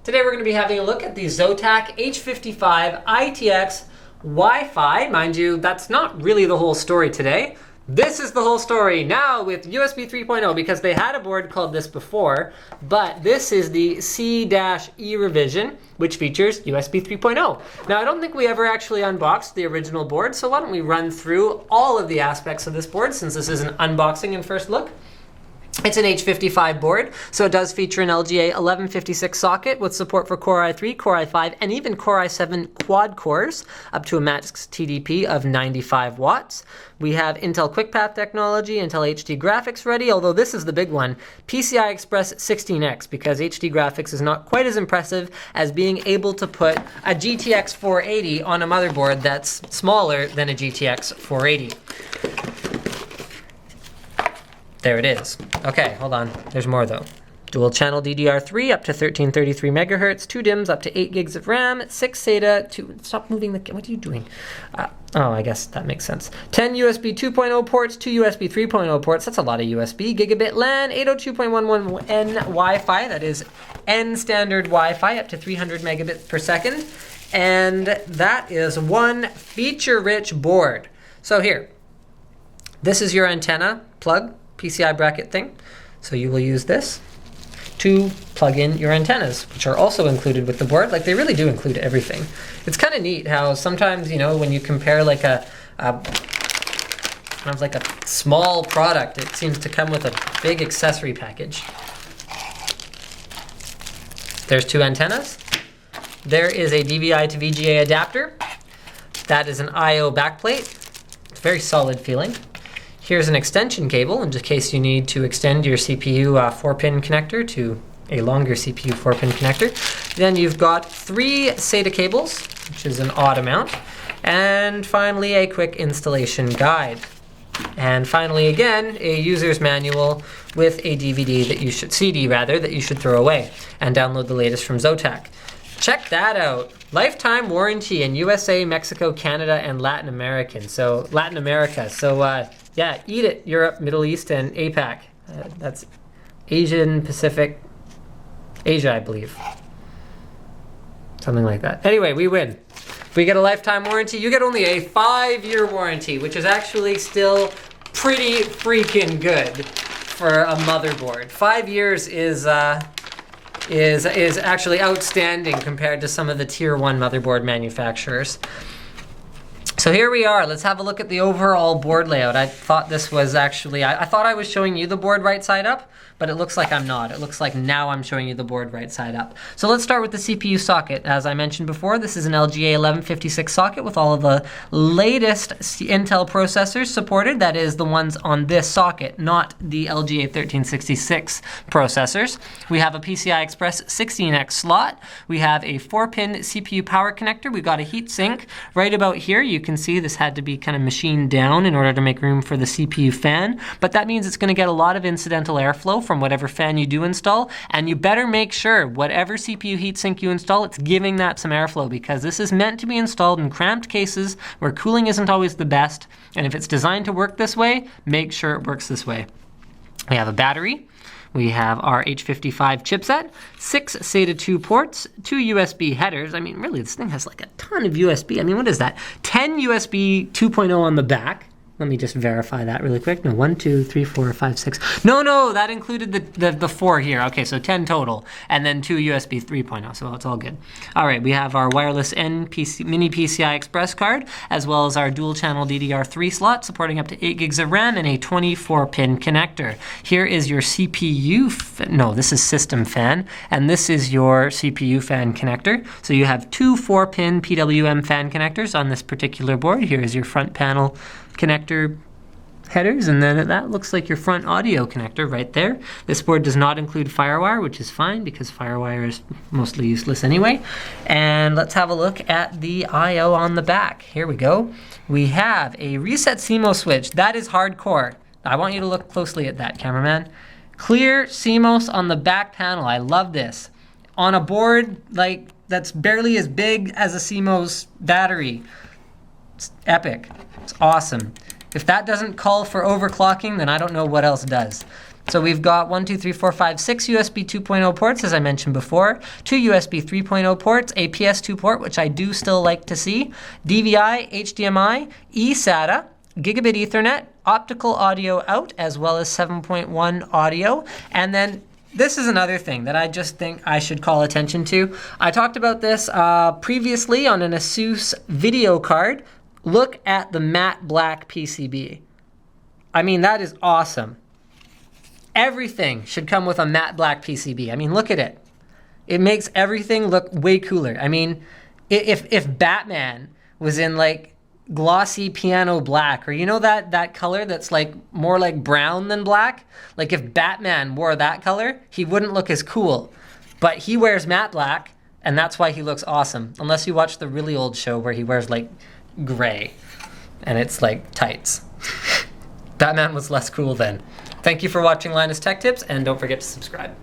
Today we're going to be having a look at the Zotac H55ITX Wi-Fi. Mind you, that's not really the whole story today. This is the whole story now with USB 3.0 because they had a board called this before, but this is the C-E revision, which features USB 3.0. Now, I don't think we ever actually unboxed the original board, so why don't we run through all of the aspects of this board since this is an unboxing and first look. It's an H55 board, so it does feature an LGA1156 socket with support for Core i3, Core i5, and even Core i7 quad cores, up to a max TDP of 95 watts. We have Intel QuickPath technology, Intel HD graphics ready, although this is the big one, PCI Express 16X, because HD graphics is not quite as impressive as being able to put a GTX 480 on a motherboard that's smaller than a GTX 480. There it is. Okay, hold on. There's more though. Dual channel DDR3 up to 1333 megahertz, 2 DIMMs up to 8 gigs of RAM, 6 SATA, 2, stop moving the, what are you doing? Oh, I guess that makes sense. 10 USB 2.0 ports, 2 USB 3.0 ports, that's a lot of USB, gigabit LAN, 802.11n Wi-Fi, that is N standard Wi-Fi up to 300 megabits per second, and that is one feature-rich board. So here, this is your antenna plug, PCI bracket thing. So you will use this to plug in your antennas, which are also included with the board. Like, they really do include everything. It's kind of neat how sometimes, you know, when you compare like a kind of like a small product, it seems to come with a big accessory package. There's 2 antennas. There is a DVI to VGA adapter. That is an IO backplate. It's very solid feeling. Here's an extension cable in case you need to extend your CPU 4-pin connector to a longer CPU 4-pin connector. Then you've got 3 SATA cables, which is an odd amount. And finally, a quick installation guide. And finally, again, a user's manual with a CD that you should throw away and download the latest from Zotac. Check that out. Lifetime warranty in USA, Mexico, Canada, and Latin America. So yeah, eat it, Europe, Middle East, and APAC. That's Asian, Pacific, Asia, I believe. Something like that. Anyway, we win. We get a lifetime warranty. You get only a 5-year warranty, which is actually still pretty freaking good for a motherboard. 5 years is actually outstanding compared to some of the tier 1 motherboard manufacturers. So here we are. Let's have a look at the overall board layout. I thought this was actually, I thought I was showing you the board right side up, but it looks like I'm not. It looks like now I'm showing you the board right side up. So let's start with the CPU socket. As I mentioned before, this is an LGA1156 socket with all of the latest Intel processors supported. That is the ones on this socket, not the LGA1366 processors. We have a PCI Express 16X slot. We have a 4-pin CPU power connector. We've got a heat sink right about here. You can see this had to be kind of machined down in order to make room for the CPU fan, but that means it's going to get a lot of incidental airflow from whatever fan you do install, and you better make sure whatever CPU heatsink you install, it's giving that some airflow, because this is meant to be installed in cramped cases where cooling isn't always the best, and if it's designed to work this way, make sure it works this way. We have a battery. We have our H55 chipset, 6 SATA 2 ports, 2 USB headers. I mean, really, this thing has like a ton of USB. I mean, what is that? 10 USB 2.0 on the back. Let me just verify that really quick. No, 1, 2, 3, 4, 5, 6. No, that included the 4 here. Okay, so 10 total, and then 2 USB 3.0, so it's all good. All right, we have our wireless mini PCI Express card, as well as our dual channel DDR3 slot, supporting up to 8 gigs of RAM and a 24-pin connector. Here is your CPU, no, this is system fan, and this is your CPU fan connector. So you have 2 4-pin PWM fan connectors on this particular board. Here is your front panel connector headers, and then that looks like your front audio connector right there. This board does not include FireWire, which is fine because FireWire is mostly useless anyway. And let's have a look at the I/O on the back. Here we go. We have a reset CMOS switch. That is hardcore. I want you to look closely at that, cameraman. Clear CMOS on the back panel. I love this. On a board like that's barely as big as a CMOS battery. It's epic. It's awesome. If that doesn't call for overclocking, then I don't know what else does. So we've got 1, 2, 3, 4, 5, 6 USB 2.0 ports, as I mentioned before, 2 USB 3.0 ports, a PS2 port, which I do still like to see, DVI, HDMI, eSATA, Gigabit Ethernet, optical audio out, as well as 7.1 audio, and then this is another thing that I just think I should call attention to. I talked about this previously on an ASUS video card. Look at the matte black PCB. I mean, that is awesome. Everything should come with a matte black PCB. I mean, look at it. It makes everything look way cooler. I mean, if Batman was in like glossy piano black, or you know that color that's like more like brown than black, like if Batman wore that color, he wouldn't look as cool. But he wears matte black, and that's why he looks awesome. Unless you watch the really old show where he wears like gray, and it's like tights. Batman was less cool then. Thank you for watching Linus Tech Tips, and don't forget to subscribe.